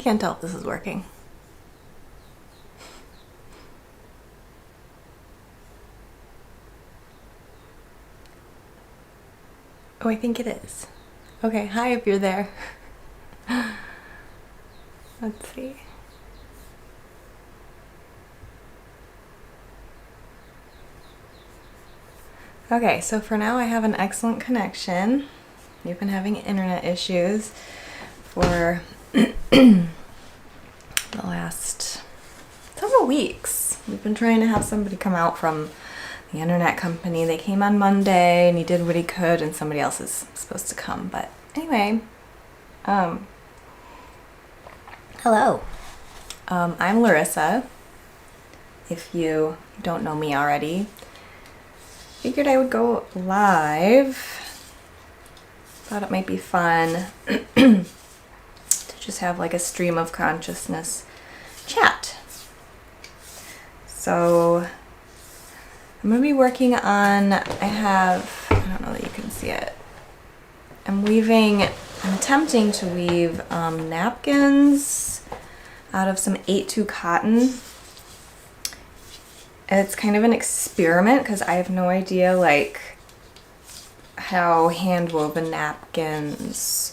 can't tell if this is working. Oh, I think it is. Okay, hi if you're there. Let's see. Okay, so for now I have an excellent connection. We've been having internet issues for the last several weeks. We've been trying to have somebody come out from the internet company. They came on Monday and he did what he could, and somebody else is supposed to come. But anyway, hello. I'm Larissa. If you don't know me already, figured I would go live. Thought it might be fun to just have like a stream of consciousness chat. So I'm gonna be working on, I don't know that you can see it. I'm attempting to weave napkins out of some 8-2 cotton. And it's kind of an experiment because I have no idea like how hand woven napkins,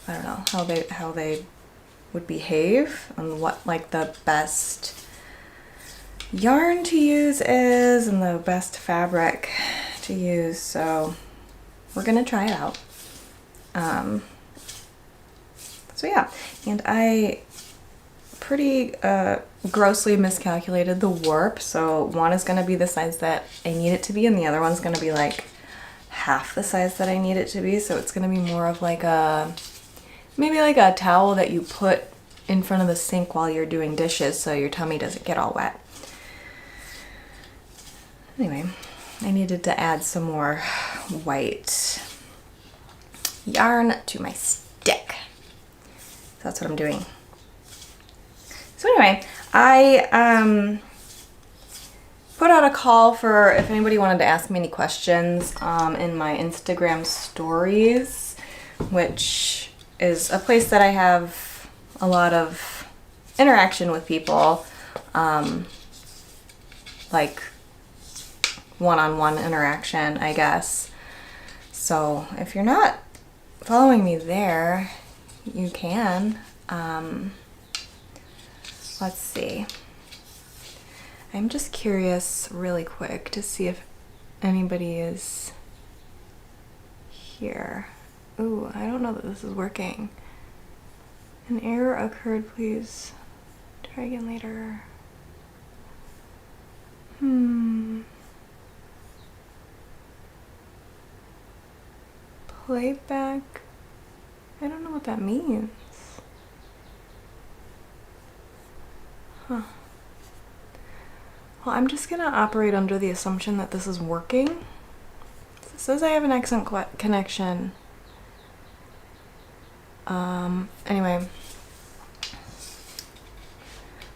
I don't know how they would behave and what like the best yarn to use is and the best fabric to use. So we're gonna try it out. So yeah, and I pretty grossly miscalculated the warp. So one is gonna be the size that I need it to be, and the other one's gonna be like half the size that I need it to be. So it's gonna be more of like maybe like a towel that you put in front of the sink while you're doing dishes so your tummy doesn't get all wet. Anyway, I needed to add some more white yarn to my stick. So that's what I'm doing. So anyway, I put out a call for if anybody wanted to ask me any questions in my Instagram stories, which is a place that I have a lot of interaction with people, like one-on-one interaction, I guess. So if you're not following me there, you can. Let's see. I'm just curious really quick to see if anybody is here. Ooh, I don't know that this is working. An error occurred, please try again later. Playback? I don't know what that means. Huh. Well, I'm just gonna operate under the assumption that this is working. It says I have an excellent connection. Anyway.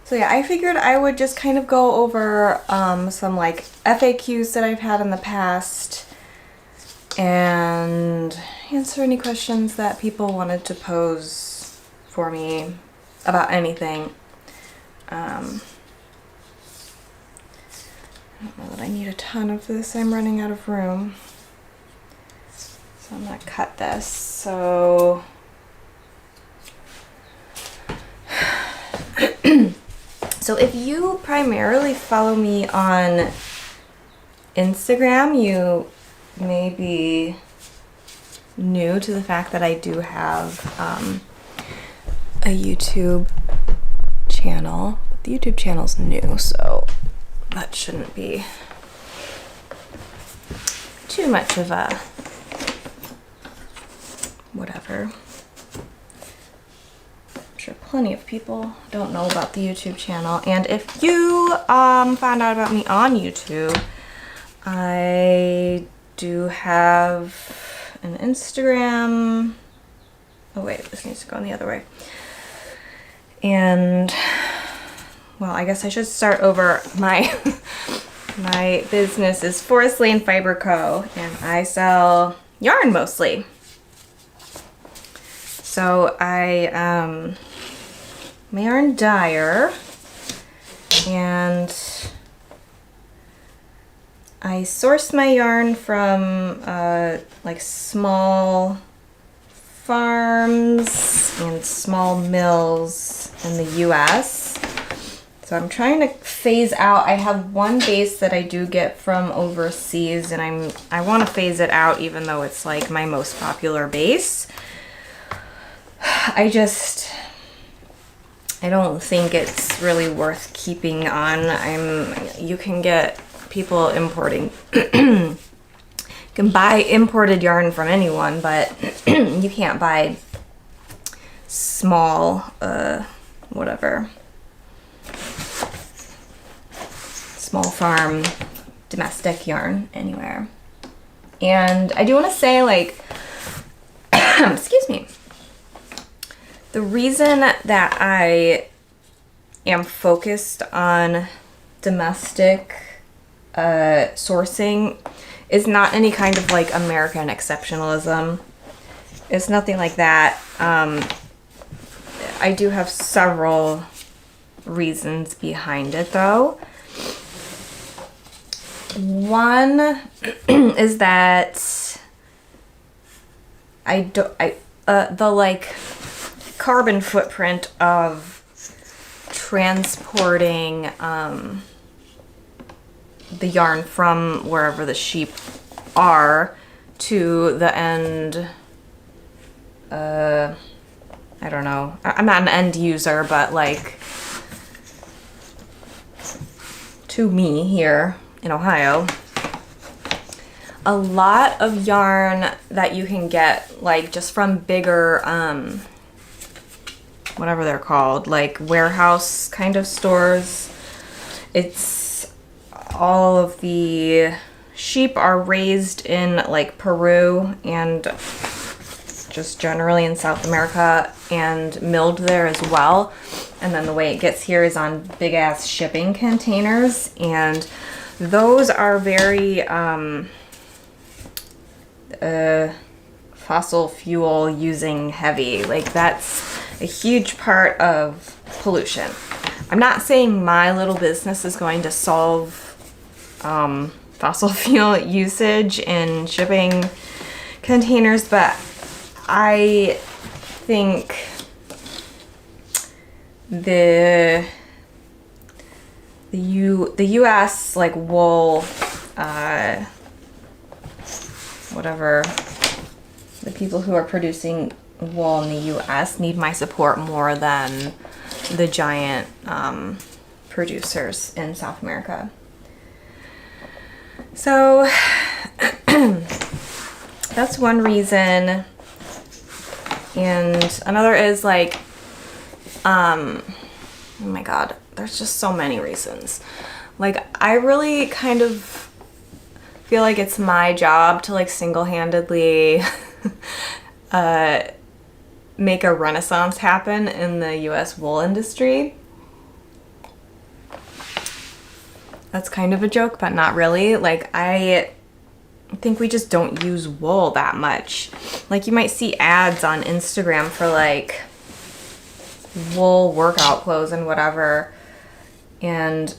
So yeah, I figured I would just kind of go over some like FAQs that I've had in the past and answer any questions that people wanted to pose for me about anything. I don't know that I need a ton of this. I'm running out of room. So I'm gonna cut this. So so if you primarily follow me on Instagram, you may be new to the fact that I do have a YouTube channel. The YouTube channel's new, so that shouldn't be too much of a whatever. I'm sure plenty of people don't know about the YouTube channel, and if you found out about me on YouTube, I do have an Instagram. Oh wait, this needs to go in the other way. And well, I guess I should start over. My business is Forest Lane Fiber Co. and I sell yarn mostly. So I my yarn dyer, and I sourced my yarn from like small farms and small mills in the US. So I'm trying to phase out. I have one base that I do get from overseas, and I want to phase it out even though it's like my most popular base. I don't think it's really worth keeping on. You can get people importing can buy imported yarn from anyone, but you can't buy small whatever, small farm domestic yarn anywhere. And I do want to say, like, excuse me, the reason that I am focused on domestic sourcing is not any kind of like American exceptionalism. It's nothing like that. I do have several reasons behind it though. One is that the like carbon footprint of transporting the yarn from wherever the sheep are to the end, I don't know, I'm not an end user, but like to me here in Ohio, a lot of yarn that you can get like just from bigger whatever they're called, like warehouse kind of stores, it's all of the sheep are raised in like Peru and just generally in South America and milled there as well. And then the way it gets here is on big ass shipping containers, and those are very fossil fuel using heavy. Like that's a huge part of pollution. I'm not saying my little business is going to solve fossil fuel usage in shipping containers, but I think the US like wool, whatever, the people who are producing wool in the US need my support more than the giant producers in South America. So that's one reason. And another is like, oh my God, there's just so many reasons. Like I really kind of feel like it's my job to like single-handedly make a renaissance happen in the US wool industry. That's kind of a joke, but not really. Like I think we just don't use wool that much. Like you might see ads on Instagram for like wool workout clothes and whatever, and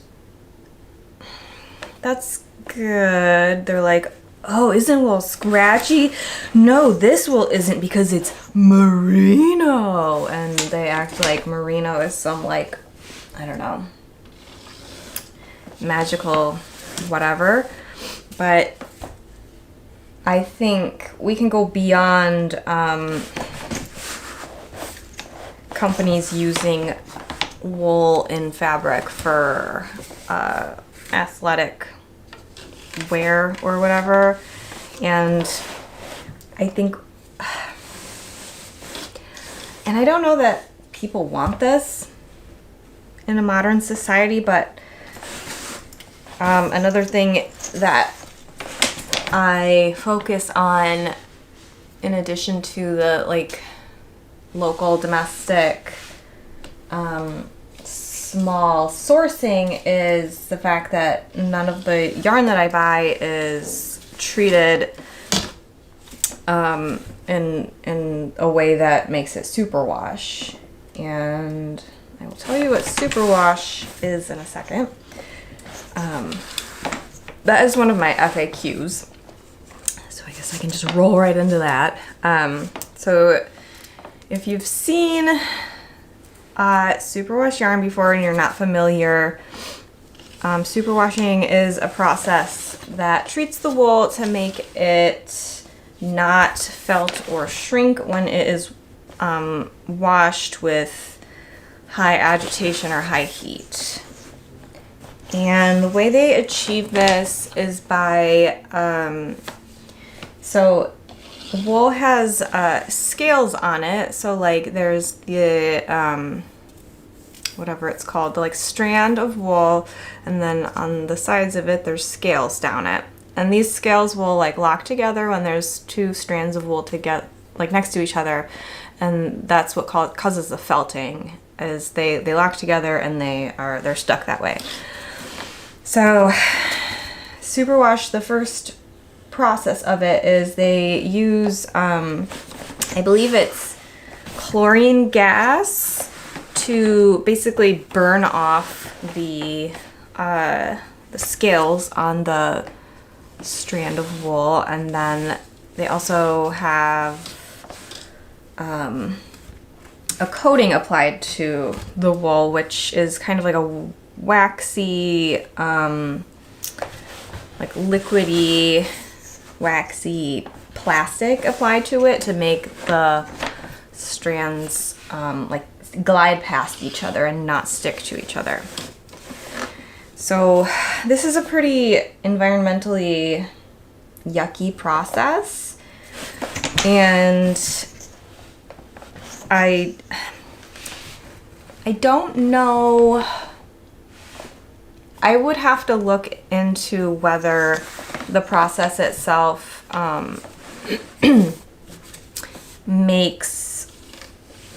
that's good. They're like, oh, isn't wool scratchy? No, this wool isn't because it's merino. And they act like merino is some like, I don't know, magical whatever. But I think we can go beyond companies using wool in fabric for athletic wear or whatever. And I think, and I don't know that people want this in a modern society, but another thing that I focus on in addition to the like local domestic small sourcing is the fact that none of the yarn that I buy is treated in a way that makes it superwash. And I will tell you what superwash is in a second. That is one of my FAQs. So I guess I can just roll right into that. So if you've seen superwash yarn before and you're not familiar, superwashing is a process that treats the wool to make it not felt or shrink when it is washed with high agitation or high heat. And the way they achieve this is by, so wool has scales on it. So like there's the, whatever it's called, the like strand of wool, and then on the sides of it there's scales down it. And these scales will like lock together when there's two strands of wool to get like next to each other. And that's what causes the felting, is they lock together and they're stuck that way. So superwash, the first process of it is they use, I believe it's chlorine gas to basically burn off the scales on the strand of wool. And then they also have a coating applied to the wool, which is kind of like a waxy, like liquidy, waxy plastic applied to it to make the strands like glide past each other and not stick to each other. So this is a pretty environmentally yucky process, and I don't know. I would have to look into whether the process itself makes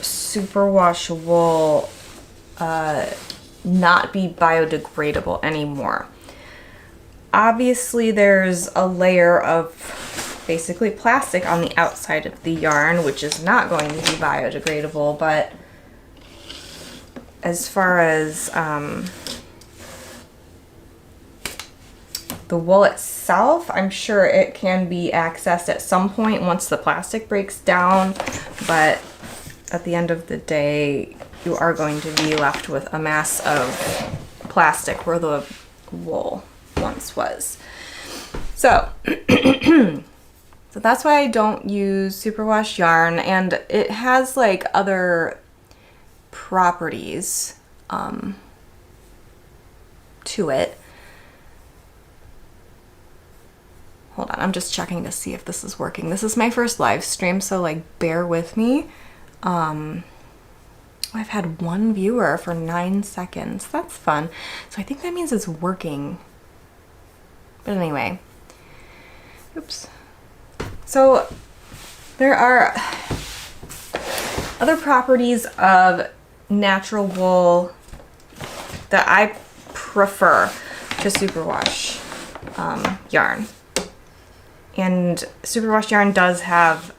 superwash wool not be biodegradable anymore. Obviously, there's a layer of basically plastic on the outside of the yarn, which is not going to be biodegradable, but as far as the wool itself, I'm sure it can be accessed at some point once the plastic breaks down, but at the end of the day, you are going to be left with a mass of plastic where the wool once was. So, so that's why I don't use superwash yarn, and it has like other properties to it. Hold on, I'm just checking to see if this is working. This is my first live stream, so like bear with me. I've had one viewer for 9 seconds. That's fun. So I think that means it's working. But anyway, oops. So there are other properties of natural wool that I prefer to superwash yarn. And superwash yarn does have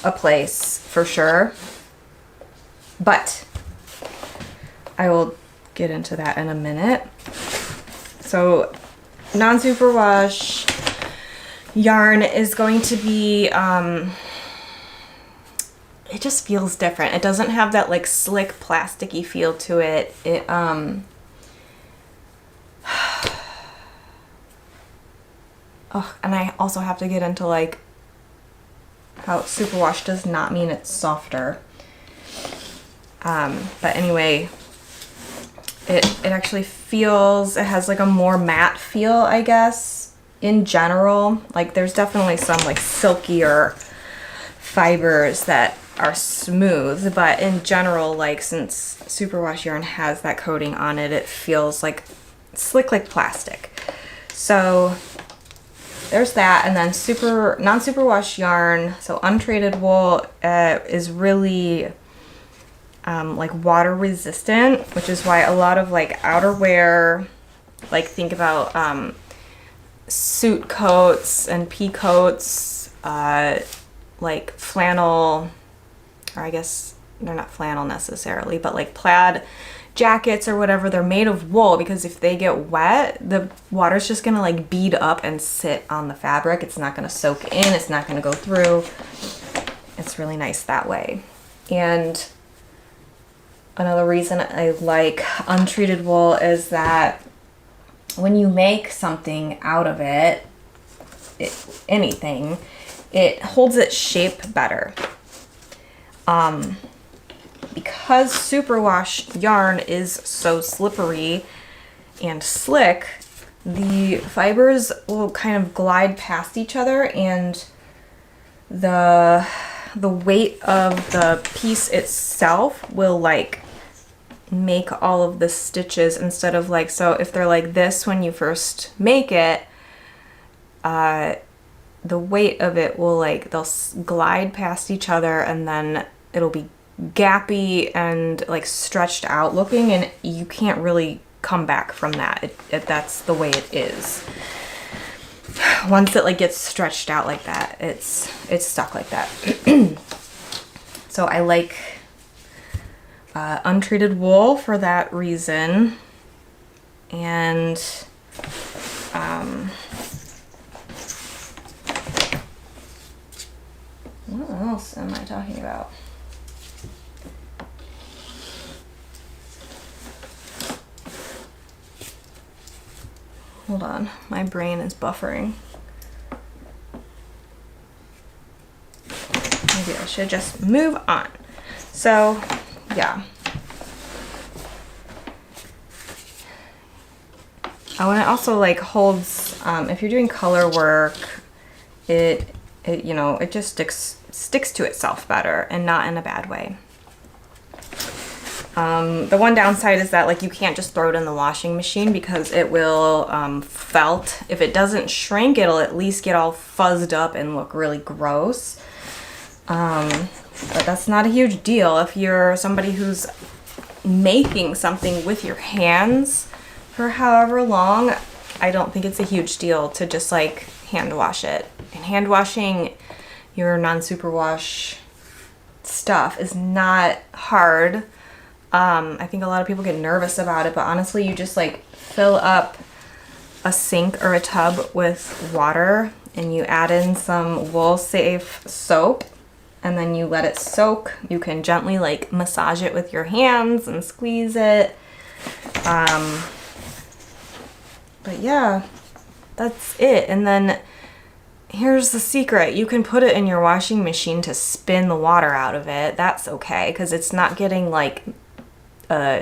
a place for sure, but I will get into that in a minute. So non-superwash yarn is going to be, it just feels different. It doesn't have that like slick plasticky feel to it. It, oh, and I also have to get into like how superwash does not mean it's softer. But anyway, it actually feels, it has like a more matte feel, I guess, in general. Like there's definitely some like silkier fibers that are smooth, but in general, like since superwash yarn has that coating on it, it feels like slick like plastic. So there's that. And then non-superwash yarn, so untreated wool, is really like water resistant, which is why a lot of like outerwear, like think about suit coats and pea coats, like flannel, or I guess they're not flannel necessarily, but like plaid jackets or whatever, they're made of wool, because if they get wet, the water's just gonna like bead up and sit on the fabric. It's not gonna soak in, it's not gonna go through. It's really nice that way. And another reason I like untreated wool is that when you make something out of it, anything, it holds its shape better. Because superwash yarn is so slippery and slick, the fibers will kind of glide past each other, and the weight of the piece itself will like make all of the stitches, instead of like, so if they're like this when you first make it, the weight of it will like, they'll glide past each other, and then it'll be gappy and like stretched out looking, and you can't really come back from that. That's the way it is. Once it like gets stretched out like that, it's stuck like that. So I like untreated wool for that reason. And what else am I talking about? Hold on, my brain is buffering. Maybe I should just move on. So, yeah. Oh, and it also like holds, if you're doing color work, it you know, it just sticks to itself better, and not in a bad way. The one downside is that like you can't just throw it in the washing machine, because it will felt. If it doesn't shrink, it'll at least get all fuzzed up and look really gross. But that's not a huge deal if you're somebody who's making something with your hands for however long. I don't think it's a huge deal to just like hand wash it. And hand washing your non-superwash stuff is not hard. I think a lot of people get nervous about it, but honestly, you just like fill up a sink or a tub with water, and you add in some Wool Safe soap, and then you let it soak. You can gently like massage it with your hands and squeeze it. But yeah, that's it. And then here's the secret. You can put it in your washing machine to spin the water out of it. That's okay, because it's not getting like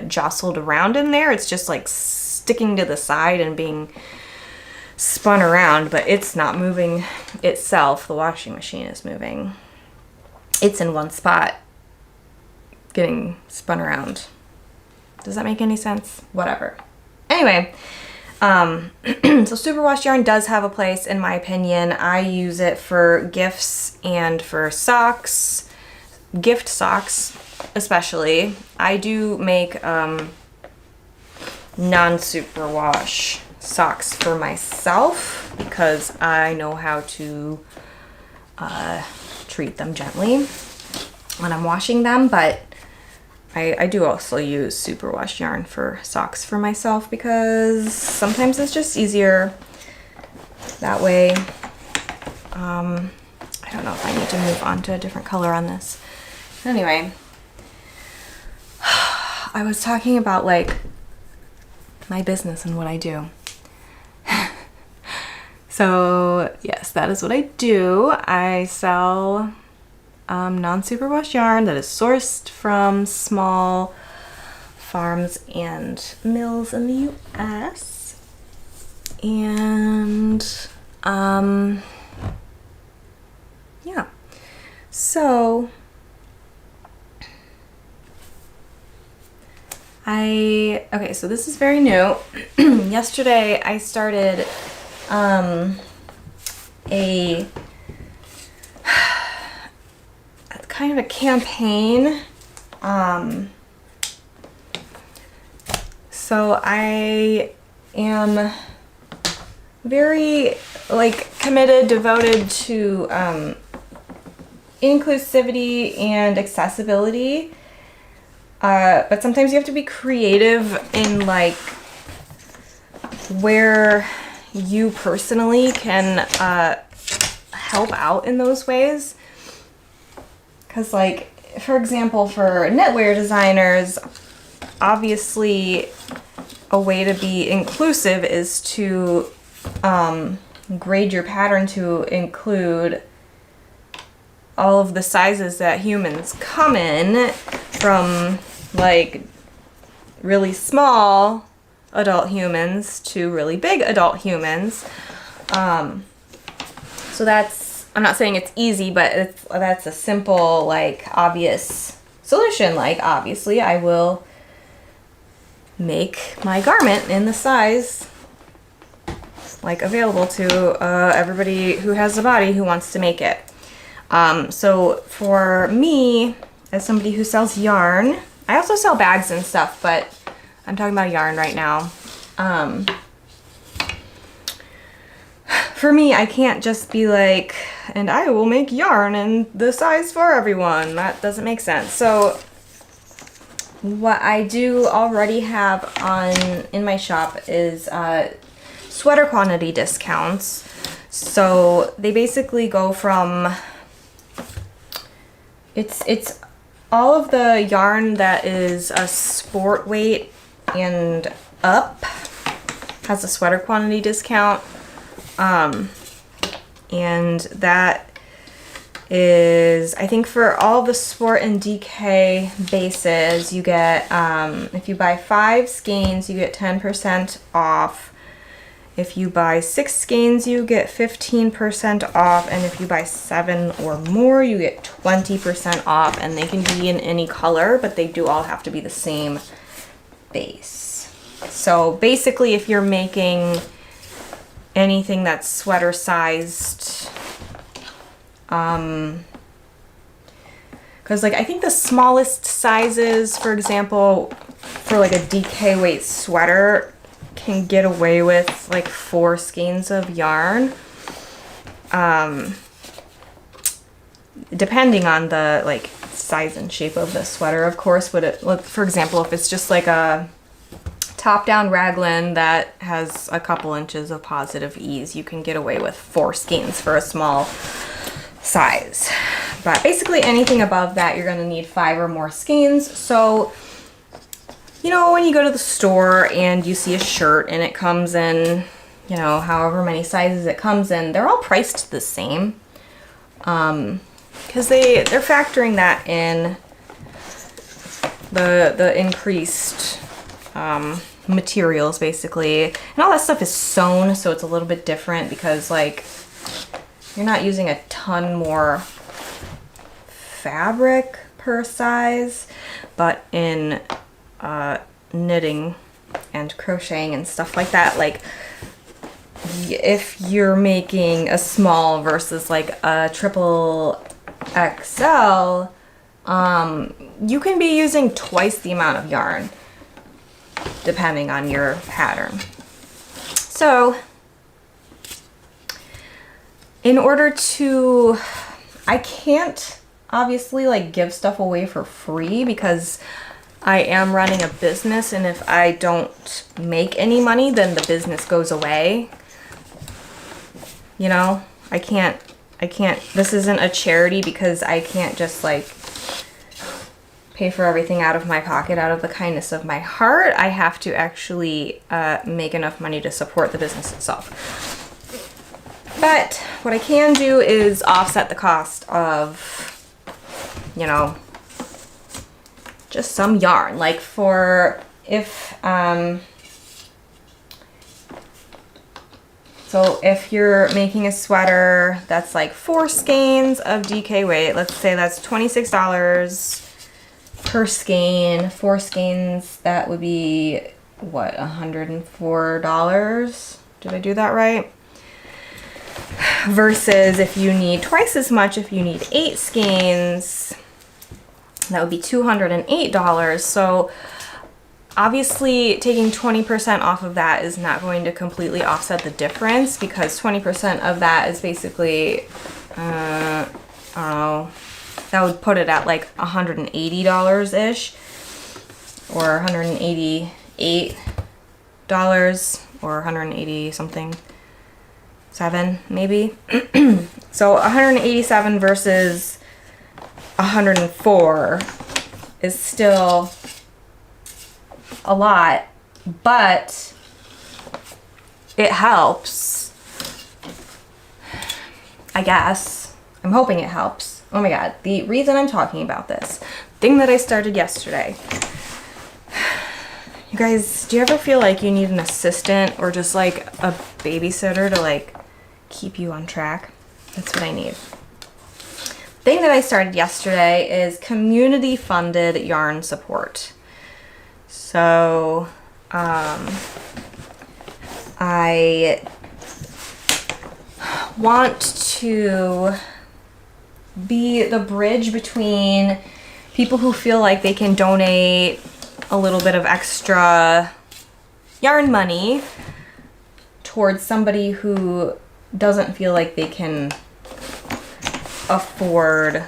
jostled around in there. It's just like sticking to the side and being spun around, but it's not moving itself. The washing machine is moving. It's in one spot getting spun around. Does that make any sense? Whatever. Anyway, so superwash yarn does have a place in my opinion. I use it for gifts and for socks, gift socks especially. I do make non-superwash socks for myself, because I know how to treat them gently when I'm washing them, but I do also use superwash yarn for socks for myself, because sometimes it's just easier that way. I don't know if I need to move on to a different color on this. Anyway, I was talking about like my business and what I do. So yes, that is what I do. I sell non-superwash yarn that is sourced from small farms and mills in the US. And yeah, so okay, so this is very new. Yesterday I started a kind of a campaign. So I am very like committed, devoted to inclusivity and accessibility. But sometimes you have to be creative in like where you personally can help out in those ways. Because like, for example, for knitwear designers, obviously a way to be inclusive is to grade your pattern to include all of the sizes that humans come in, from like really small adult humans to really big adult humans. So that's, I'm not saying it's easy, but that's a simple, like, obvious solution. Like, obviously I will make my garment in the size like available to everybody who has a body who wants to make it. So for me, as somebody who sells yarn, I also sell bags and stuff, but I'm talking about yarn right now. For me, I can't just be like, and I will make yarn in the size for everyone. That doesn't make sense. So what I do already have in my shop is sweater quantity discounts. So they basically go from, it's all of the yarn that is a sport weight and up has a sweater quantity discount. And that is, I think for all the sport and DK bases, you get, if you buy 5 skeins, you get 10% off. If you buy 6 skeins, you get 15% off. And if you buy 7 or more, you get 20% off. And they can be in any color, but they do all have to be the same base. So basically, if you're making anything that's sweater sized, because like I think the smallest sizes, for example, for like a DK weight sweater can get away with like 4 skeins of yarn, depending on the like size and shape of the sweater, of course. But it, look, for example, if it's just like a top-down raglan that has a couple inches of positive ease, you can get away with 4 skeins for a small size. But basically anything above that, you're going to need 5 or more skeins. So, you know, when you go to the store and you see a shirt and it comes in, you know, however many sizes it comes in, they're all priced the same. Because they're factoring that in, the increased materials basically, and all that stuff is sewn, so it's a little bit different because like you're not using a ton more fabric per size, but in knitting and crocheting and stuff like that, like if you're making a small versus like a triple XL, you can be using twice the amount of yarn depending on your pattern. So in order to, I can't obviously like give stuff away for free because I am running a business, and if I don't make any money, then the business goes away. You know, I can't, this isn't a charity because I can't just like pay for everything out of my pocket, out of the kindness of my heart. I have to actually make enough money to support the business itself. But what I can do is offset the cost of, you know, just some yarn. Like for, if, so if you're making a sweater that's like 4 skeins of DK weight, let's say that's $26 per skein. 4 skeins, that would be what, $104? Did I do that right? Versus if you need twice as much, if you need 8 skeins, that would be $208. So obviously taking 20% off of that is not going to completely offset the difference, because 20% of that is basically, I don't know, That would put it at like $180-ish or $188 or 180 something, 7 maybe. So 187 versus 104 is still a lot, but it helps, I guess. I'm hoping it helps. Oh my god, the reason I'm talking about this thing that I started yesterday. You guys, do you ever feel like you need an assistant or just like a babysitter to like keep you on track? That's what I need. Thing that I started yesterday is community funded yarn support. So I want to be the bridge between people who feel like they can donate a little bit of extra yarn money towards somebody who doesn't feel like they can afford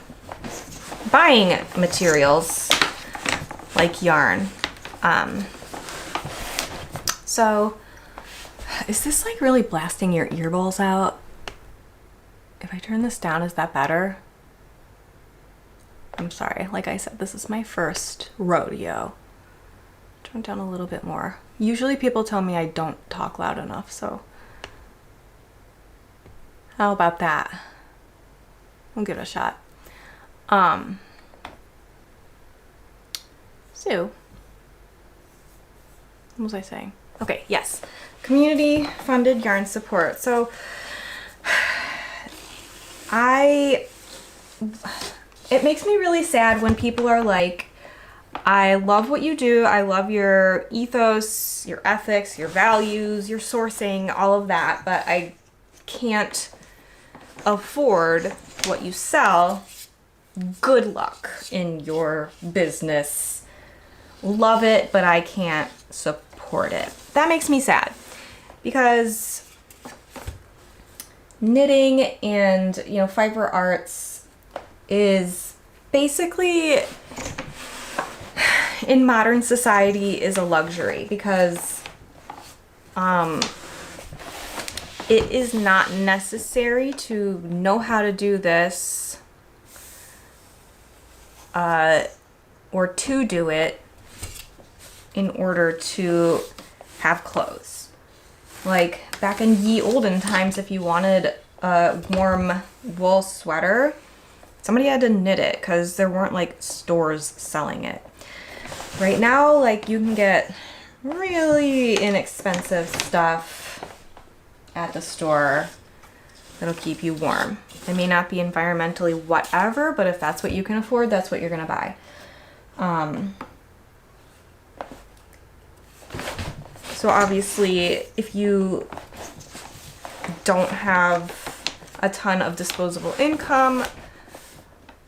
buying materials like yarn. So is this like really blasting your earballs out? If I turn this down, is that better? I'm sorry, like I said, this is my first rodeo. Turn down a little bit more. Usually people tell me I don't talk loud enough, so how about that? We'll give it a shot. So, what was I saying? Okay, yes. Community funded yarn support. So it makes me really sad when people are like, I love what you do. I love your ethos, your ethics, your values, your sourcing, all of that, but I can't afford what you sell. Good luck in your business. Love it, but I can't support it. That makes me sad because knitting and, fiber arts is basically, in modern society, is a luxury because it is not necessary to know how to do this or to do it in order to have clothes. Like back in ye olden times, if you wanted a warm wool sweater, somebody had to knit it because there weren't like stores selling it. Right now, like you can get really inexpensive stuff at the store that'll keep you warm. It may not be environmentally whatever, but if that's what you can afford, that's what you're gonna buy. So obviously, if you don't have a ton of disposable income,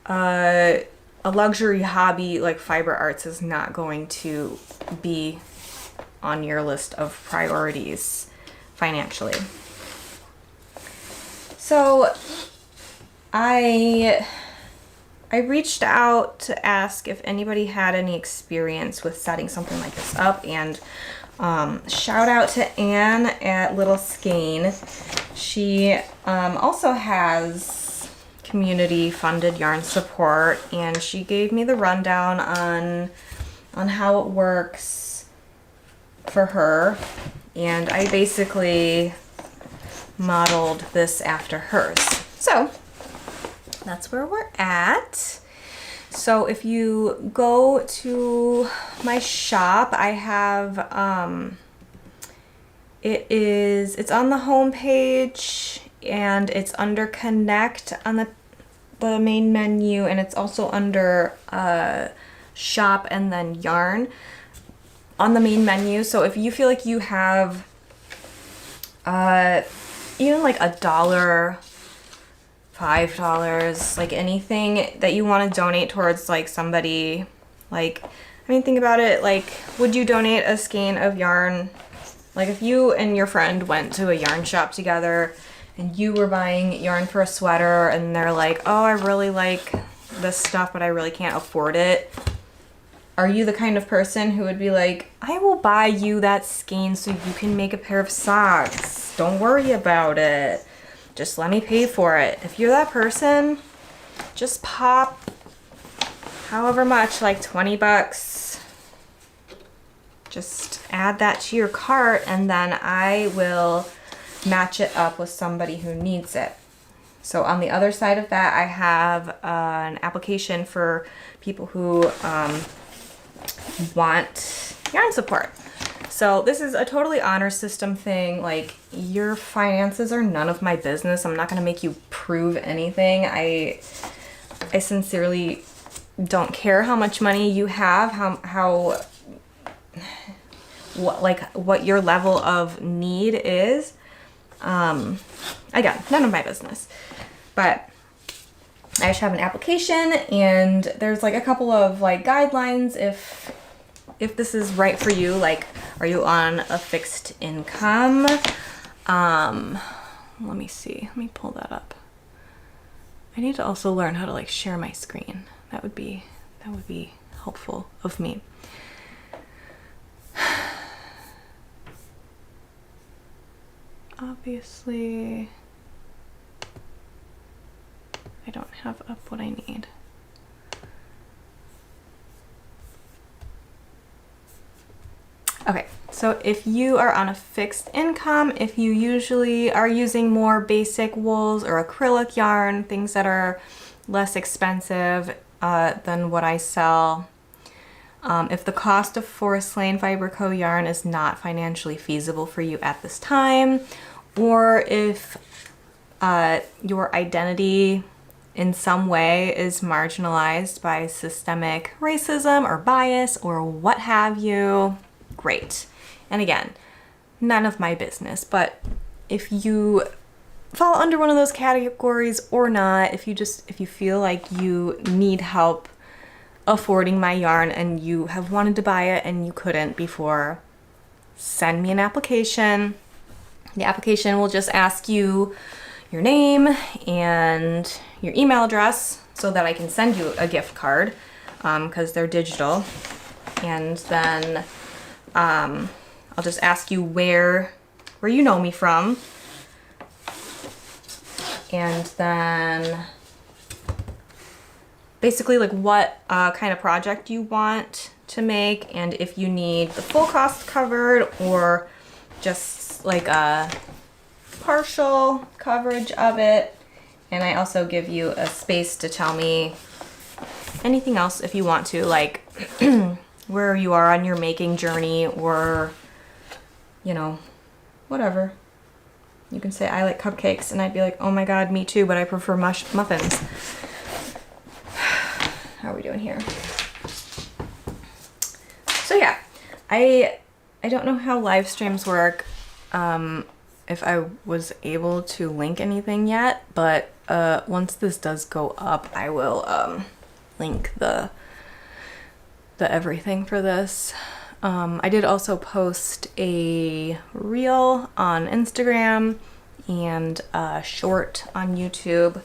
a luxury hobby like fiber arts is not going to be on your list of priorities financially. So I reached out to ask if anybody had any experience with setting something like this up, and shout out to Anne at Little Skein. She also has community funded yarn support, and she gave me the rundown on how it works for her, and I basically modeled this after hers. So that's where we're at. So if you go to my shop, I have it's on the home page and it's under Connect on the main menu, and it's also under shop and then yarn on the main menu. So if you feel like you have even like $1, $5, like anything that you want to donate towards like somebody, like, I mean, think about it, like, would you donate a skein of yarn? Like if you and your friend went to a yarn shop together and you were buying yarn for a sweater and they're like, oh, I really like this stuff, but I really can't afford it. Are you the kind of person who would be like, I will buy you that skein so you can make a pair of socks. Don't worry about it. Just let me pay for it. If you're that person, just pop however much, like 20 bucks. Just add that to your cart and then I will match it up with somebody who needs it. So on the other side of that, I have an application for people who want yarn support. So this is a totally honor system thing. Like, your finances are none of my business. I'm not gonna make you prove anything. I sincerely don't care how much money you have, what your level of need is. Again, none of my business. But I just have an application and there's like a couple of like guidelines if this is right for you. Like, are you on a fixed income? Let me see. Let me pull that up. I need to also learn how to like share my screen. That would be helpful of me. Obviously, I don't have up what I need. Okay, so if you are on a fixed income, if you usually are using more basic wools or acrylic yarn, things that are less expensive than what I sell, if the cost of Forest Lane Fiber Co. yarn is not financially feasible for you at this time, or if your identity in some way is marginalized by systemic racism or bias or what have you, great. And again, none of my business, but if you fall under one of those categories or not, if you feel like you need help affording my yarn and you have wanted to buy it and you couldn't before, send me an application. The application will just ask you your name and your email address so that I can send you a gift card, because they're digital. And then I'll just ask you where you know me from. And then basically like what kind of project you want to make, and if you need the full cost covered or just like a partial coverage of it. And I also give you a space to tell me anything else if you want to, like where you are on your making journey, or, you know, whatever. You can say, I like cupcakes, and I'd be like, oh my god, me too, but I prefer muffins. How are we doing here? So yeah, I don't know how live streams work, if I was able to link anything yet, but once this does go up, I will link the everything for this. I did also post a reel on Instagram and a short on YouTube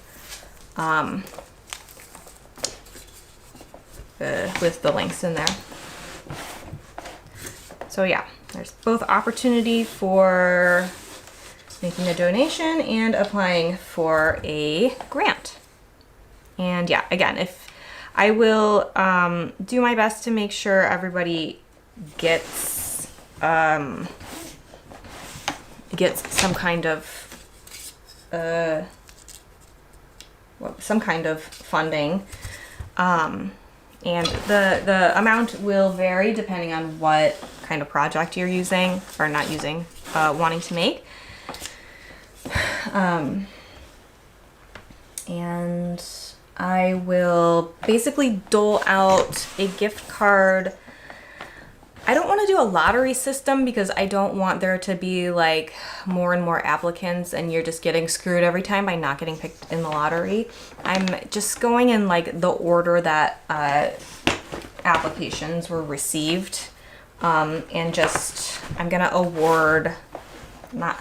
with the links in there. So yeah, there's both opportunity for making a donation and applying for a grant. And yeah, again, if I will do my best to make sure everybody gets some kind of funding, and the amount will vary depending on what kind of project you're using or not using, wanting to make. And I will basically dole out a gift card. I don't want to do a lottery system because I don't want there to be like more and more applicants and you're just getting screwed every time by not getting picked in the lottery. I'm just going in like the order that applications were received, and just I'm gonna award, I'm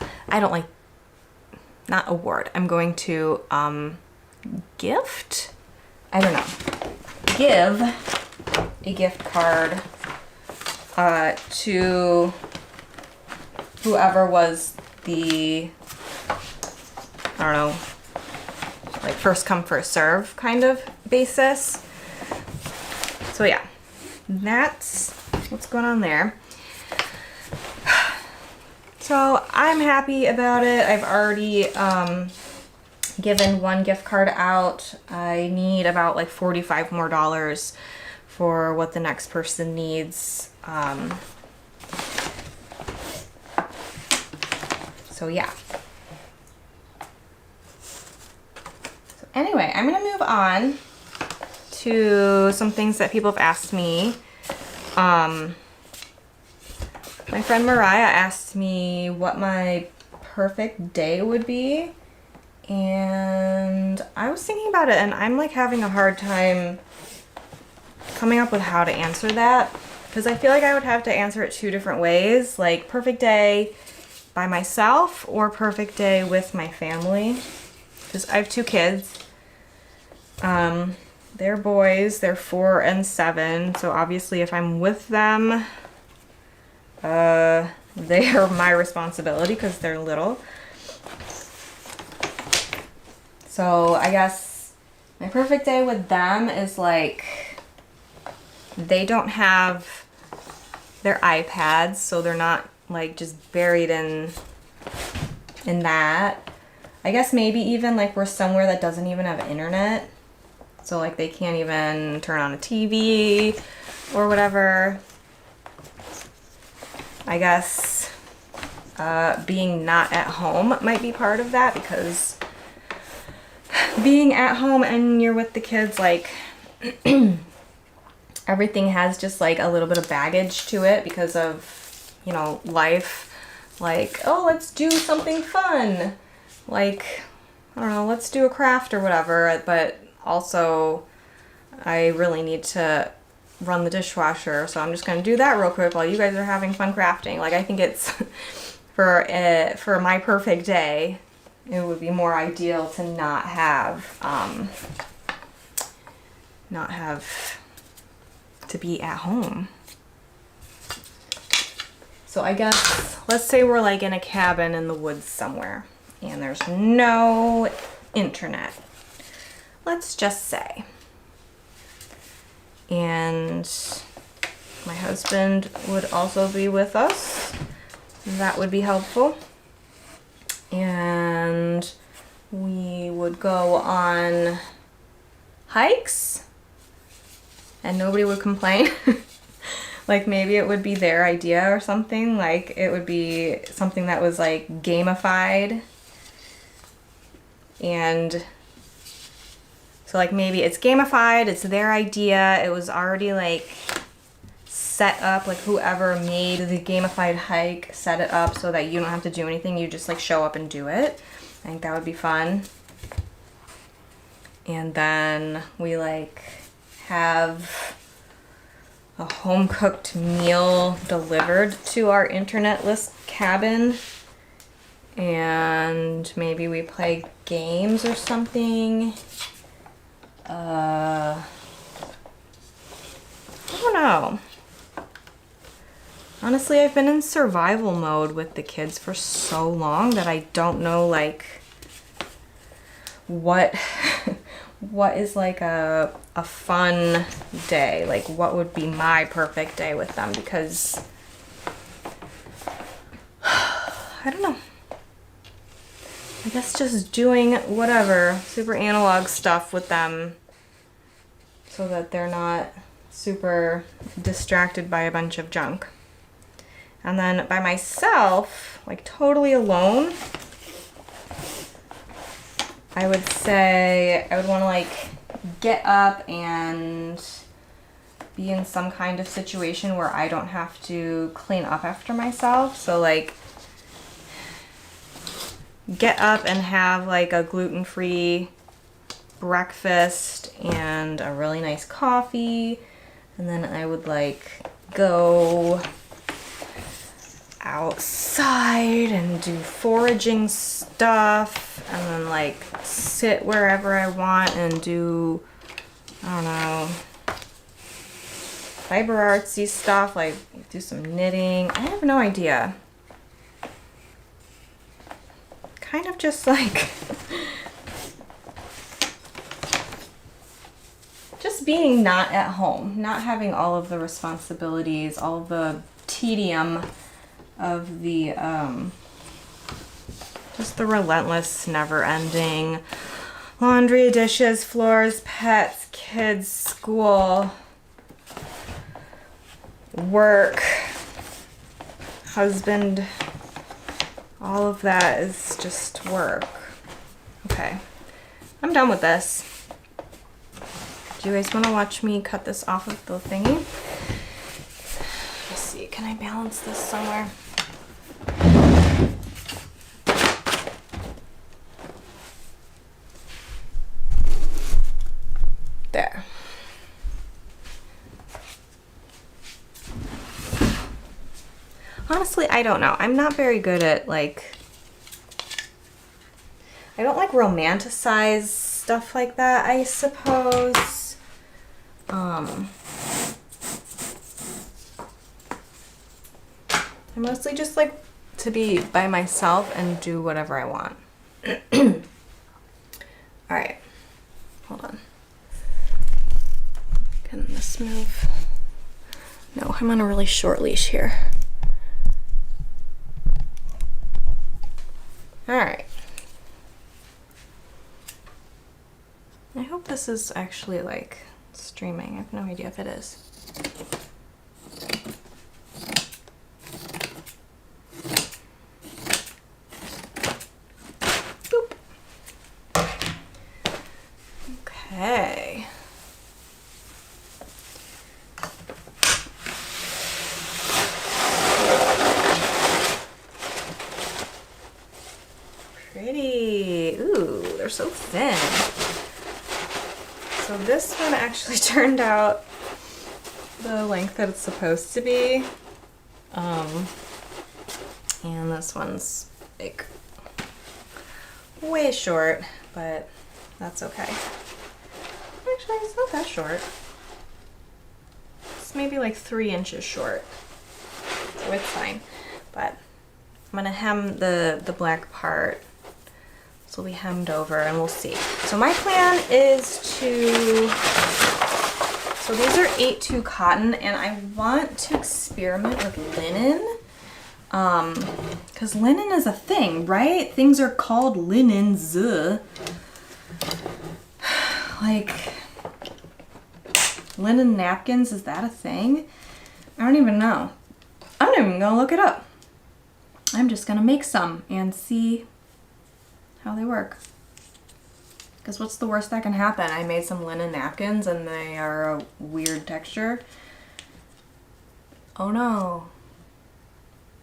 going to gift, I don't know, give a gift card to whoever was the, I don't know, like first come first serve kind of basis. So yeah, that's what's going on there. So I'm happy about it. I've already given one gift card out. I need about like $45 more for what the next person needs. So yeah. So anyway, I'm gonna move on to some things that people have asked me. My friend Mariah asked me what my perfect day would be, and I was thinking about it, and I'm like having a hard time coming up with how to answer that, because I feel like I would have to answer it two different ways, like perfect day by myself or perfect day with my family, because I have two kids. They're boys, they're 4 and 7, so obviously if I'm with them, they are my responsibility because they're little. So I guess my perfect day with them is like, they don't have their iPads, so they're not like just buried in that. I guess maybe even like we're somewhere that doesn't even have internet, so like they can't even turn on a TV or whatever. I guess being not at home might be part of that, because being at home and you're with the kids, like everything has just like a little bit of baggage to it because of, you know, life. Like, oh, let's do something fun. Like, I don't know, let's do a craft or whatever. But also, I really need to run the dishwasher, so I'm just gonna do that real quick while you guys are having fun crafting. Like, I think it's for my perfect day, it would be more ideal to not have to be at home. So I guess let's say we're like in a cabin in the woods somewhere and there's no internet, let's just say. And my husband would also be with us. That would be helpful. And we would go on hikes and nobody would complain. Like maybe it would be their idea or something. Like it would be something that was like gamified. And so like maybe it's gamified, it's their idea, it was already like set up, like whoever made the gamified hike set it up so that you don't have to do anything, you just like show up and do it. I think that would be fun. And then we like have a home cooked meal delivered to our internetless cabin, and maybe we play games or something. I don't know. Honestly, I've been in survival mode with the kids for so long that I don't know like what what is like a fun day, like what would be my perfect day with them, because I don't know. I guess just doing whatever super analog stuff with them so that they're not super distracted by a bunch of junk. And then by myself, like totally alone, I would say I would want to like get up and be in some kind of situation where I don't have to clean up after myself. So like get up and have like a gluten-free breakfast and a really nice coffee, and then I would like go outside and do foraging stuff, and then like sit wherever I want and do I don't know, fiber artsy stuff, like do some knitting. I have no idea. Kind of just like just being not at home, not having all of the responsibilities, all of the tedium of the just the relentless, never-ending laundry, dishes, floors, pets, kids, school, work, husband. All of that is just work. Okay, I'm done with this. Do you guys want to watch me cut this off of the thingy? Let's see, can I balance this somewhere? There. Honestly, I don't know. I'm not very good at, like, I don't like romanticize stuff like that, I suppose. I mostly just like to be by myself and do whatever I want. All right, hold on. Can this move? No, I'm on a really short leash here. All right. I hope this is actually like streaming. I have no idea if it is. Boop. Okay. Pretty. Ooh, they're so thin. So this one actually turned out the length that it's supposed to be. And this one's like way short, but that's okay. Actually, it's not that short. It's maybe like 3 inches short, so it's fine. But I'm gonna hem the black part. This will be hemmed over and we'll see. So my plan is to, so these are 8-2 cotton and I want to experiment with linen. Because linen is a thing, right? Things are called linens. Like, linen napkins, is that a thing? I don't even know. I'm not even gonna look it up. I'm just gonna make some and see how they work. Because what's the worst that can happen? I made some linen napkins and they are a weird texture. Oh no.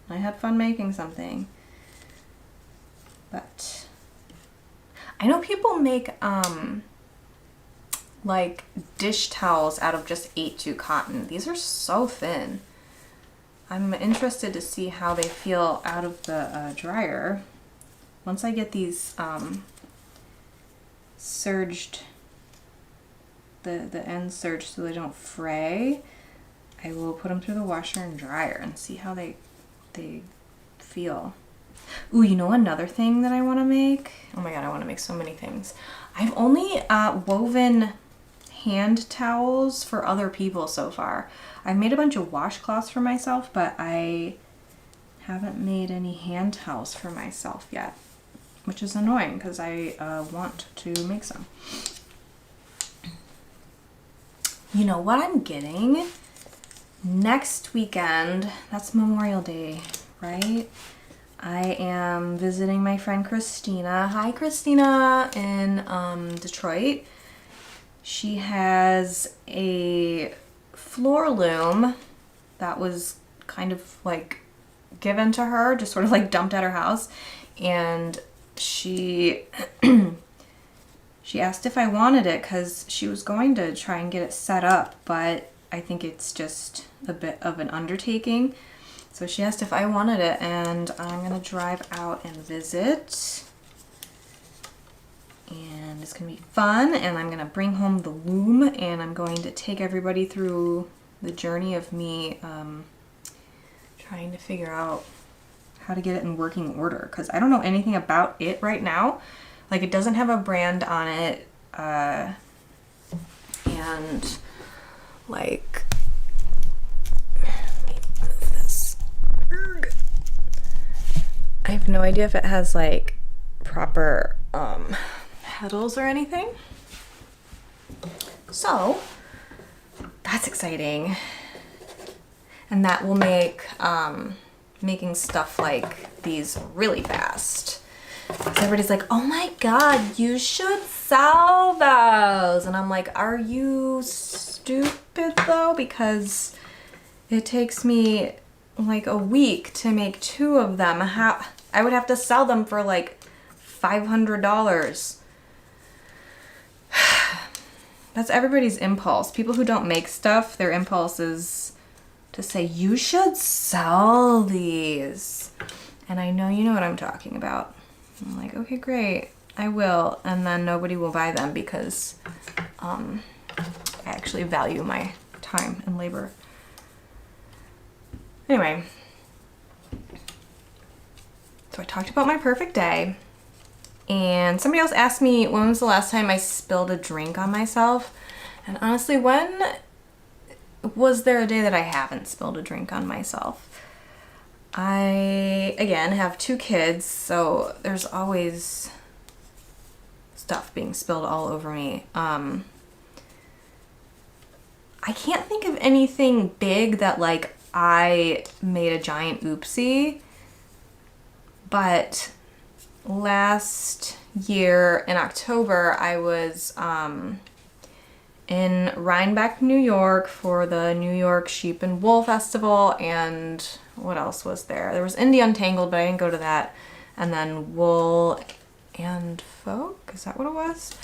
I had fun making something. But I know people make like dish towels out of just 8-2 cotton. These are so thin. I'm interested to see how they feel out of the dryer. Once I get these serged, the ends serged so they don't fray, I will put them through the washer and dryer and see how they feel. Ooh, you know another thing that I want to make? Oh my god, I want to make so many things. I've only woven hand towels for other people so far. I've made a bunch of washcloths for myself, but I haven't made any hand towels for myself yet, which is annoying because I want to make some. You know what I'm getting? Next weekend, that's Memorial Day, right? I am visiting my friend Christina. Hi, Christina, in Detroit. She has a floor loom that was kind of like given to her, just sort of like dumped at her house. And she she asked if I wanted it because she was going to try and get it set up, but I think it's just a bit of an undertaking. So she asked if I wanted it, and I'm gonna drive out and visit. and it's gonna be fun, and I'm gonna bring home the loom, and I'm going to take everybody through the journey of me trying to figure out how to get it in working order, because I don't know anything about it right now. Like, it doesn't have a brand on it, and like, let me move this. I have no idea if it has like proper pedals or anything. So that's exciting, and that will make making stuff like these really fast. So everybody's like, oh my god, you should sell those, and I'm like, are you stupid though? Because it takes me like a week to make 2 of them. How I would have to sell them for like $500. That's everybody's impulse. People who don't make stuff, their impulse is to say, you should sell these. And I know you know what I'm talking about. I'm like, okay, great, I will. And then nobody will buy them because I actually value my time and labor. Anyway, so I talked about my perfect day, and somebody else asked me when was the last time I spilled a drink on myself. And honestly, when was there a day that I haven't spilled a drink on myself? I, again, have 2 kids, so there's always stuff being spilled all over me. I can't think of anything big that like I made a giant oopsie, but last year in October I was in Rhinebeck, New York for the New York Sheep and Wool Festival, and what else was there? There was Indie Untangled, but I didn't go to that, and then Wool and Folk, is that what it was?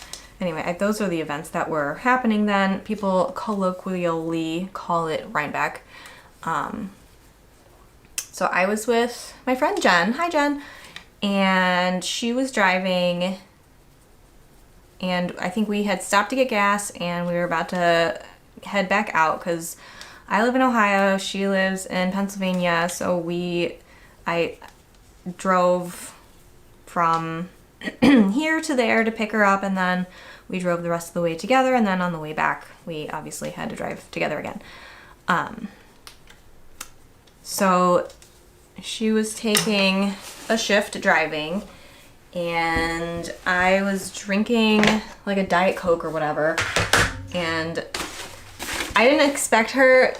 Anyway, those are the events that were happening then. People colloquially call it Rhinebeck. So I was with my friend Jen. Hi, Jen. And she was driving, and I think we had stopped to get gas, and we were about to head back out because I live in Ohio, she lives in Pennsylvania, so I drove from here to there to pick her up, and then we drove the rest of the way together, and then on the way back we obviously had to drive together again. So she was taking a shift driving, and I was drinking like a Diet Coke or whatever, and I didn't expect her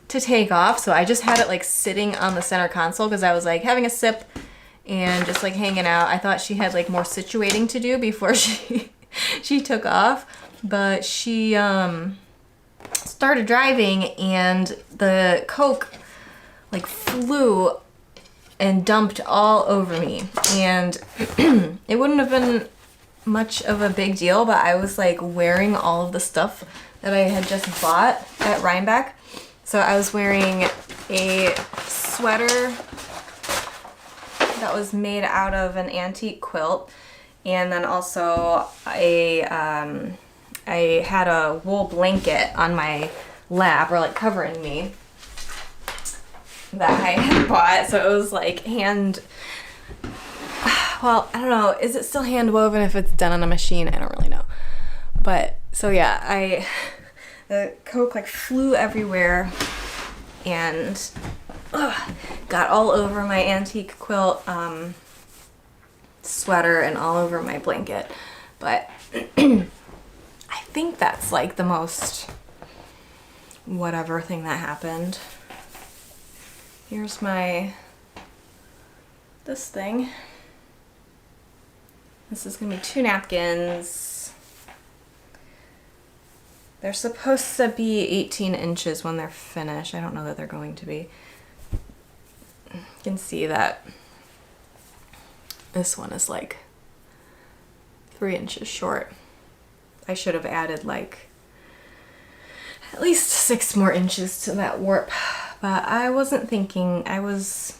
to take off, so I just had it like sitting on the center console because I was like having a sip and just like hanging out. I thought she had like more situating to do before she took off, but she started driving, and the Coke like flew and dumped all over me, and it wouldn't have been much of a big deal, but I was like wearing all of the stuff that I had just bought at Rhinebeck. So I was wearing a sweater that was made out of an antique quilt, and then also I had a wool blanket on my lap, or like covering me, that I had bought. So it was like well, I don't know, is it still hand woven if it's done on a machine? I don't really know. But so yeah, the Coke like flew everywhere and got all over my antique quilt sweater and all over my blanket. But I think that's like the most whatever thing that happened. Here's this thing. This is gonna be 2 napkins. They're supposed to be 18 inches when they're finished. I don't know that they're going to be. You can see that this one is like 3 inches short. I should have added like at least 6 more inches to that warp, but I wasn't thinking, I was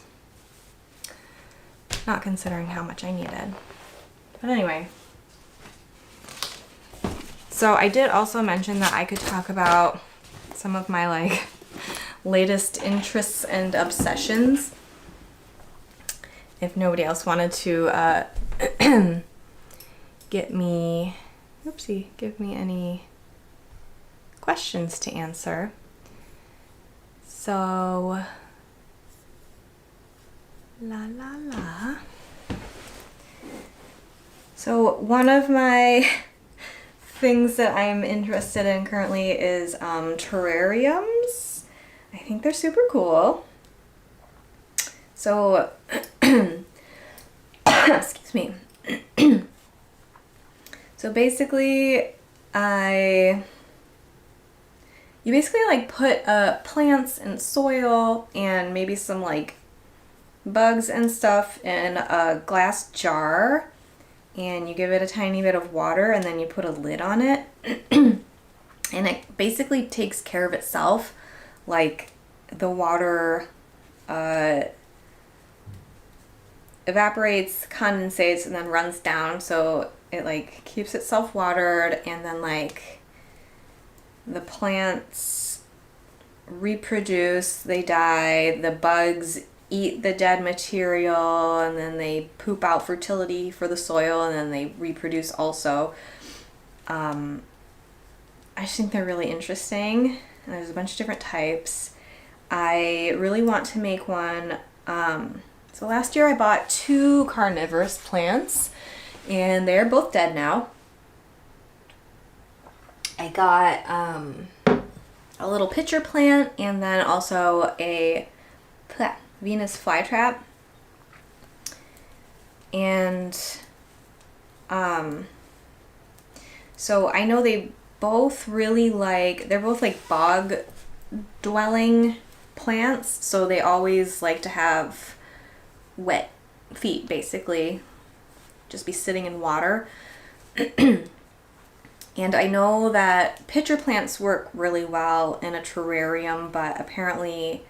not considering how much I needed. But anyway, So I did also mention that I could talk about some of my like latest interests and obsessions if nobody else wanted to give me any questions to answer. So So one of my things that I'm interested in currently is terrariums. I think they're super cool. So, excuse me. So basically, you basically like put plants and soil and maybe some like bugs and stuff in a glass jar, and you give it a tiny bit of water, and then you put a lid on it, and it basically takes care of itself. Like the water evaporates, condensates, and then runs down, so it like keeps itself watered, and then like the plants reproduce, they die, the bugs eat the dead material, and then they poop out fertility for the soil, and then they reproduce also. I just think they're really interesting, and there's a bunch of different types. I really want to make one. So last year I bought 2 carnivorous plants, and they're both dead now. I got a little pitcher plant, and then also a Venus flytrap. And so I know they both really like, they're both like bog dwelling plants, so they always like to have wet feet, basically just be sitting in water. And I know that pitcher plants work really well in a terrarium, but apparently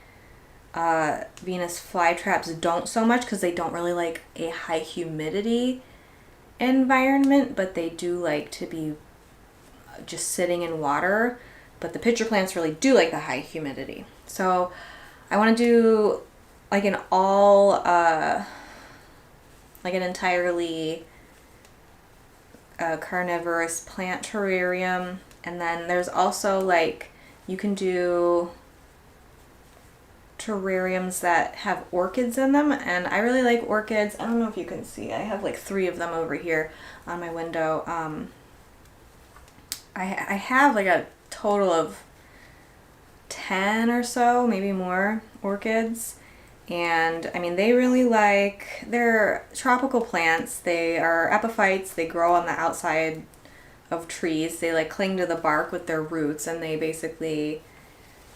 Venus flytraps don't so much, because they don't really like a high humidity environment, but they do like to be just sitting in water. But the pitcher plants really do like the high humidity. So I want to do like an entirely carnivorous plant terrarium. And then there's also like, you can do terrariums that have orchids in them, and I really like orchids. I don't know if you can see, I have like 3 of them over here on my window. I have like a total of 10 or so, maybe more, orchids. And I mean, they really like, they're tropical plants. They are epiphytes. They grow on the outside of trees. They like cling to the bark with their roots, and they basically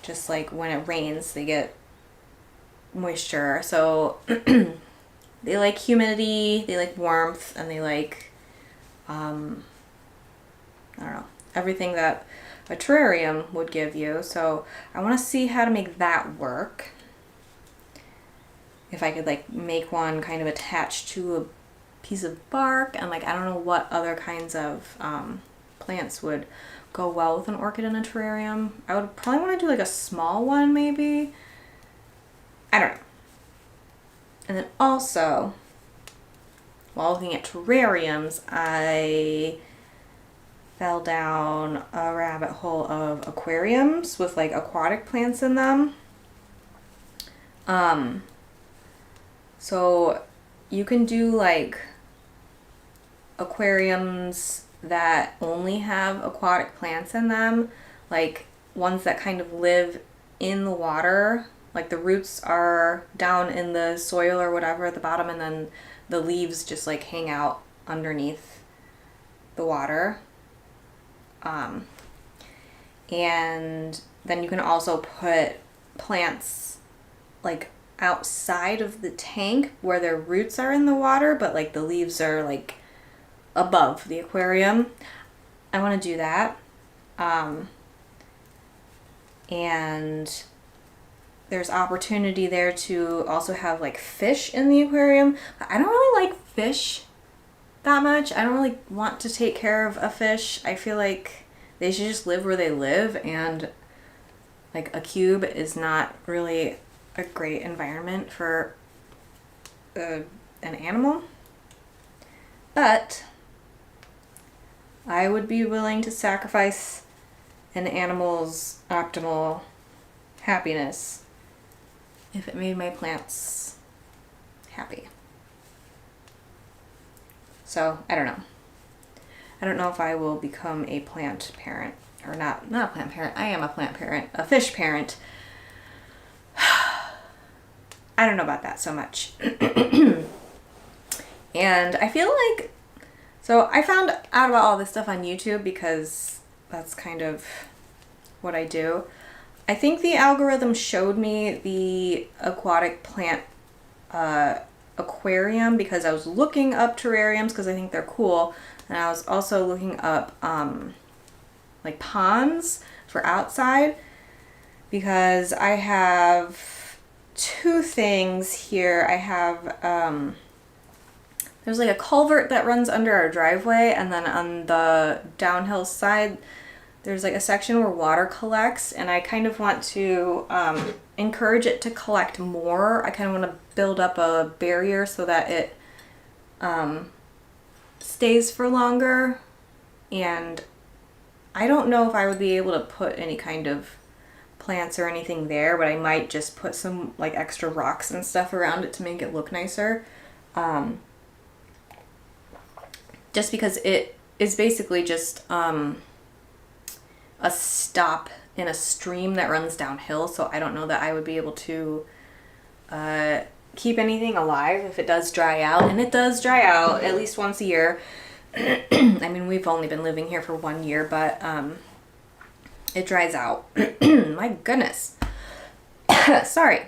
just like when it rains, they get moisture. So they like humidity, they like warmth, and they like, I don't know, everything that a terrarium would give you. So I want to see how to make that work. If I could like make one kind of attached to a piece of bark, and like I don't know what other kinds of plants would go well with an orchid in a terrarium. I would probably want to do like a small one, maybe. I don't know. And then also, while looking at terrariums, I fell down a rabbit hole of aquariums with like aquatic plants in them. So you can do like aquariums that only have aquatic plants in them, like ones that kind of live in the water, like the roots are down in the soil or whatever at the bottom, and then the leaves just like hang out underneath the water. And then you can also put plants like outside of the tank where their roots are in the water, but like the leaves are like above the aquarium. I want to do that. And there's opportunity there to also have like fish in the aquarium. I don't really like fish that much. I don't really want to take care of a fish. I feel like they should just live where they live, and like a cube is not really a great environment for an animal. But I would be willing to sacrifice an animal's optimal happiness if it made my plants happy. So, I don't know. I don't know if I will become a plant parent. Or not a plant parent. I am a plant parent. A fish parent. I don't know about that so much. And I feel like... So I found out about all this stuff on YouTube because that's kind of what I do. I think the algorithm showed me the aquatic plant aquarium because I was looking up terrariums because I think they're cool. And I was also looking up like ponds for outside because I have two things here. I have there's like a culvert that runs under our driveway, and then on the downhill side there's like a section where water collects, and I kind of want to encourage it to collect more. I kind of want to build up a barrier so that it stays for longer. And I don't know if I would be able to put any kind of plants or anything there, but I might just put some like extra rocks and stuff around it to make it look nicer. Just because it is basically just a stop in a stream that runs downhill, so I don't know that I would be able to keep anything alive if it does dry out. And it does dry out at least once a year. I mean, we've only been living here for 1 year, but it dries out. My goodness. Sorry.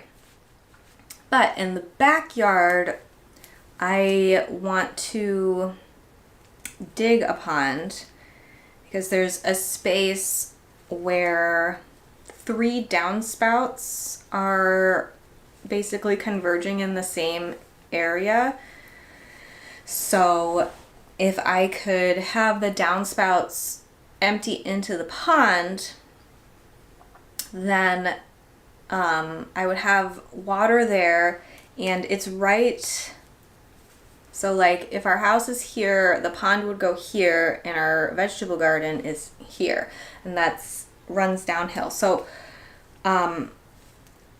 But in the backyard, I want to dig a pond because there's a space where 3 downspouts are basically converging in the same area. So if I could have the downspouts empty into the pond, then I would have water there, and it's right. So like if our house is here, the pond would go here, and our vegetable garden is here, and that's runs downhill. So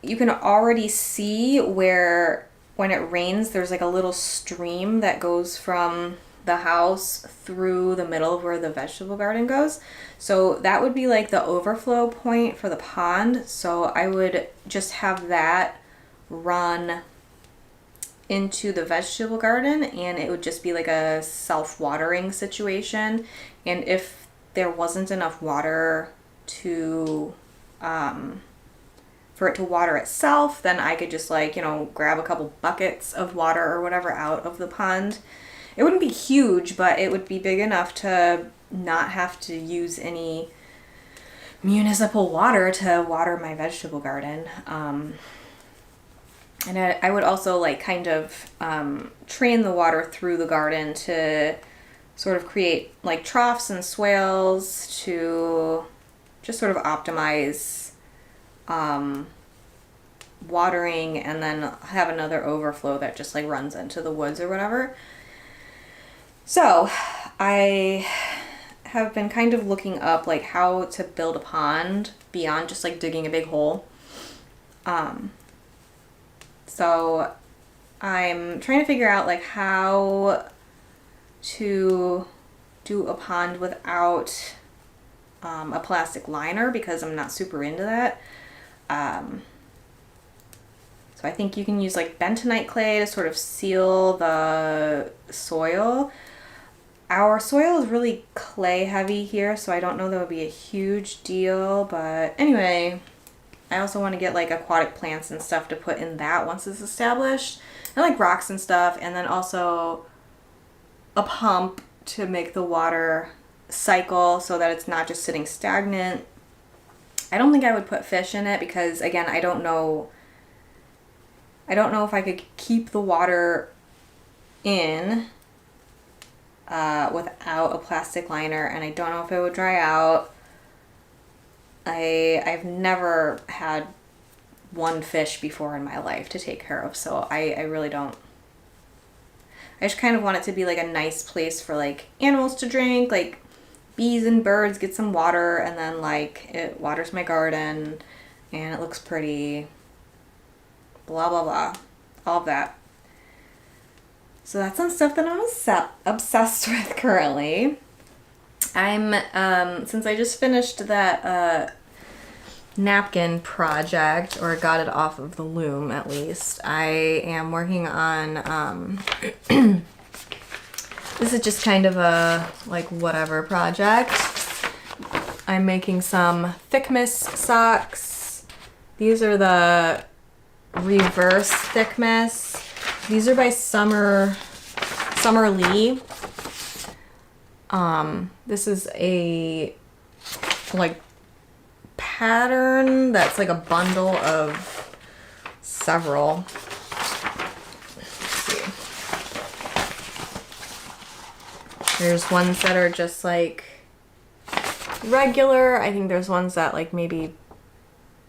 you can already see where when it rains, there's like a little stream that goes from the house through the middle of where the vegetable garden goes. So that would be like the overflow point for the pond. So I would just have that run into the vegetable garden, and it would just be like a self-watering situation. And if there wasn't enough water to for it to water itself, then I could just like, you know, grab a couple buckets of water or whatever out of the pond. It wouldn't be huge, but it would be big enough to not have to use any municipal water to water my vegetable garden. And I would also like kind of train the water through the garden to sort of create like troughs and swales to just sort of optimize watering, and then have another overflow that just like runs into the woods or whatever. So I have been kind of looking up like how to build a pond beyond just like digging a big hole. So I'm trying to figure out like how to do a pond without a plastic liner, because I'm not super into that. So I think you can use like bentonite clay to sort of seal the soil. Our soil is really clay heavy here, so I don't know that would be a huge deal. But anyway, I also want to get like aquatic plants and stuff to put in that once it's established. And like rocks and stuff, and then also a pump to make the water cycle so that it's not just sitting stagnant. I don't think I would put fish in it because, again, I don't know if I could keep the water in without a plastic liner, and I don't know if it would dry out. I've never had one fish before in my life to take care of, so I really don't. I just kind of want it to be like a nice place for like animals to drink, like bees and birds get some water, and then like it waters my garden and it looks pretty, blah blah blah, all of that. So that's some stuff that I'm obsessed with currently. I'm since I just finished that napkin project, or got it off of the loom at least, I am working on this is just kind of a like whatever project. I'm making some Thickmas socks. These are the reverse Thickmas. These are by Summer Lee. This is a like pattern that's like a bundle of several. Let's see. There's ones that are just like regular. I think there's ones that like maybe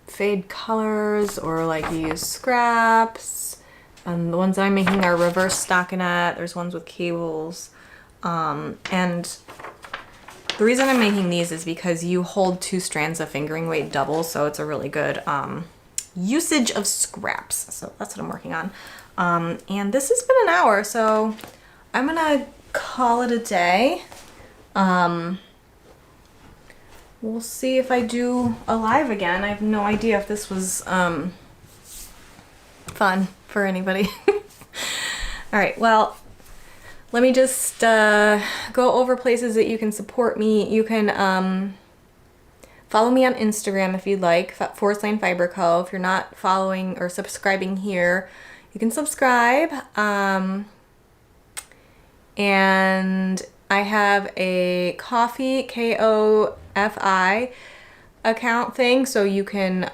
fade colors or like you use scraps. And the ones I'm making are reverse stockinette. There's ones with cables. And the reason I'm making these is because you hold 2 strands of fingering weight double, so it's a really good usage of scraps. So that's what I'm working on. And this has been an hour, so I'm gonna call it a day. We'll see if I do a live again. I have no idea if this was fun for anybody. All right, well, let me just go over places that you can support me. You can follow me on Instagram if you'd like, _ Fiber Co. If you're not following or subscribing here, you can subscribe. And I have a Ko-fi, K-O-F-I account thing, so you can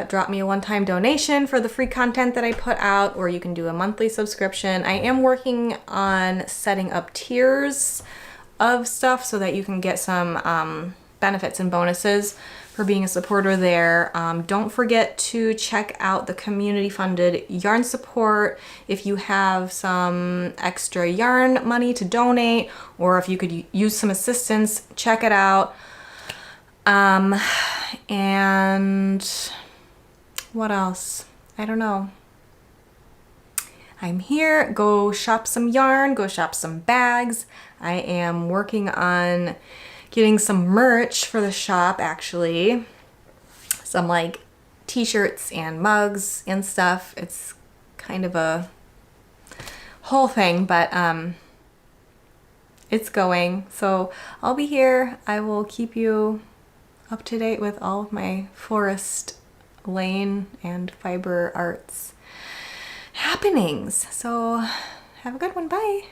drop me a one-time donation for the free content that I put out, or you can do a monthly subscription. I am working on setting up tiers of stuff so that you can get some benefits and bonuses for being a supporter there. Don't forget to check out the community-funded yarn support if you have some extra yarn money to donate, or if you could use some assistance, check it out. And what else? I don't know. I'm here. Go shop some yarn, go shop some bags. I am working on getting some merch for the shop, actually. Some like t-shirts and mugs and stuff. It's kind of a whole thing, but it's going. So I'll be here. I will keep you up to date with all of my Forest Lane and Fiber Arts happenings. So have a good one. Bye.